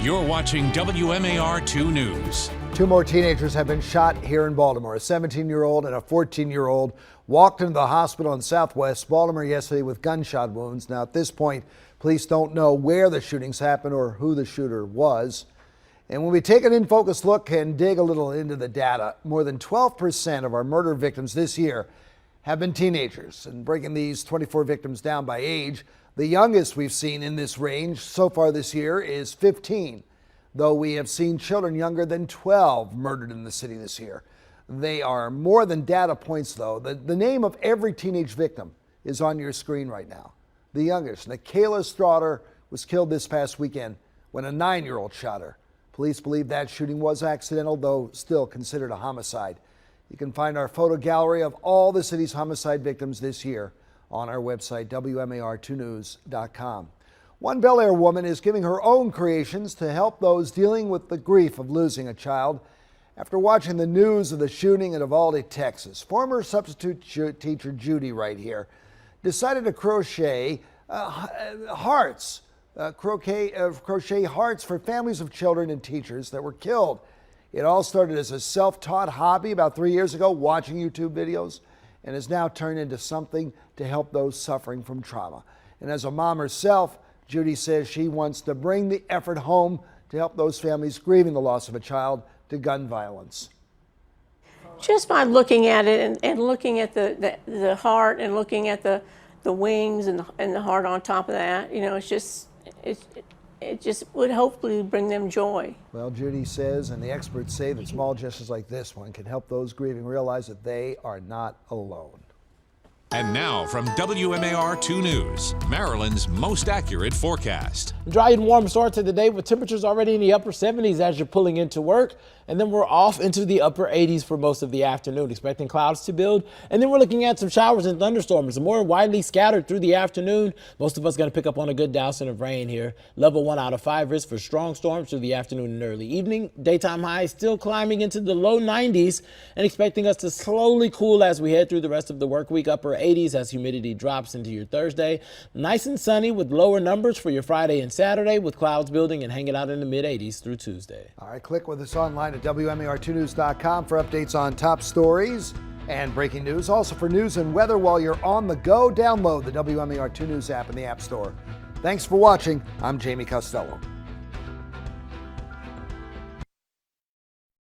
You're watching WMAR 2 News. Two more teenagers have been shot here in Baltimore. A 17-year-old and a 14-year-old walked into the hospital in Southwest Baltimore yesterday with gunshot wounds. Now, at this point, police don't know where the shootings happened or who the shooter was. And when we take an in-focus look and dig a little into the data, more than 12% of our murder victims this year have been teenagers. And breaking these 24 victims down by age, the youngest we've seen in this range so far this year is 15, though we have seen children younger than 12 murdered in the city this year. They are more than data points, though. The name of every teenage victim is on your screen right now. The youngest, Nikayla Straughter, was killed this past weekend when a 9-year-old shot her. Police believe that shooting was accidental, though still considered a homicide. You can find our photo gallery of all the city's homicide victims this year on our website, WMAR2news.com. One Bel Air woman is giving her own creations to help those dealing with the grief of losing a child. After watching the news of the shooting in Uvalde, Texas, former substitute teacher JUDI right here decided to crochet hearts for families of children and teachers that were killed. It all started as a self-taught hobby about 3 years ago, watching YouTube videos, and has now turned into something to help those suffering from trauma. And as a mom herself, JUDI says she wants to bring the effort home to help those families grieving the loss of a child to gun violence. Just by looking at it and looking at the heart and looking at the wings and the heart on top of that, you know, it just would hopefully bring them joy. Well, JUDI says, and the experts say, that small gestures like this one can help those grieving realize that they are not alone. And now from WMAR 2 News, Maryland's most accurate forecast. Dry and warm start to the day with temperatures already in the upper 70s as you're pulling into work. And then we're off into the upper 80s for most of the afternoon, expecting clouds to build. And then we're looking at some showers and thunderstorms, more widely scattered through the afternoon. Most of us going to pick up on a good dousing of rain here. Level 1 out of 5 risk for strong storms through the afternoon and early evening. Daytime highs still climbing into the low 90s and expecting us to slowly cool as we head through the rest of the work week. Upper 80s as humidity drops into your Thursday. Nice and sunny with lower numbers for your Friday and Saturday, with clouds building and hanging out in the mid 80s through Tuesday. All right, click with us online at WMAR2news.com for updates on top stories and breaking news. Also for news and weather while you're on the go, download the WMAR 2 News app in the App Store. Thanks for watching. I'm Jamie Costello.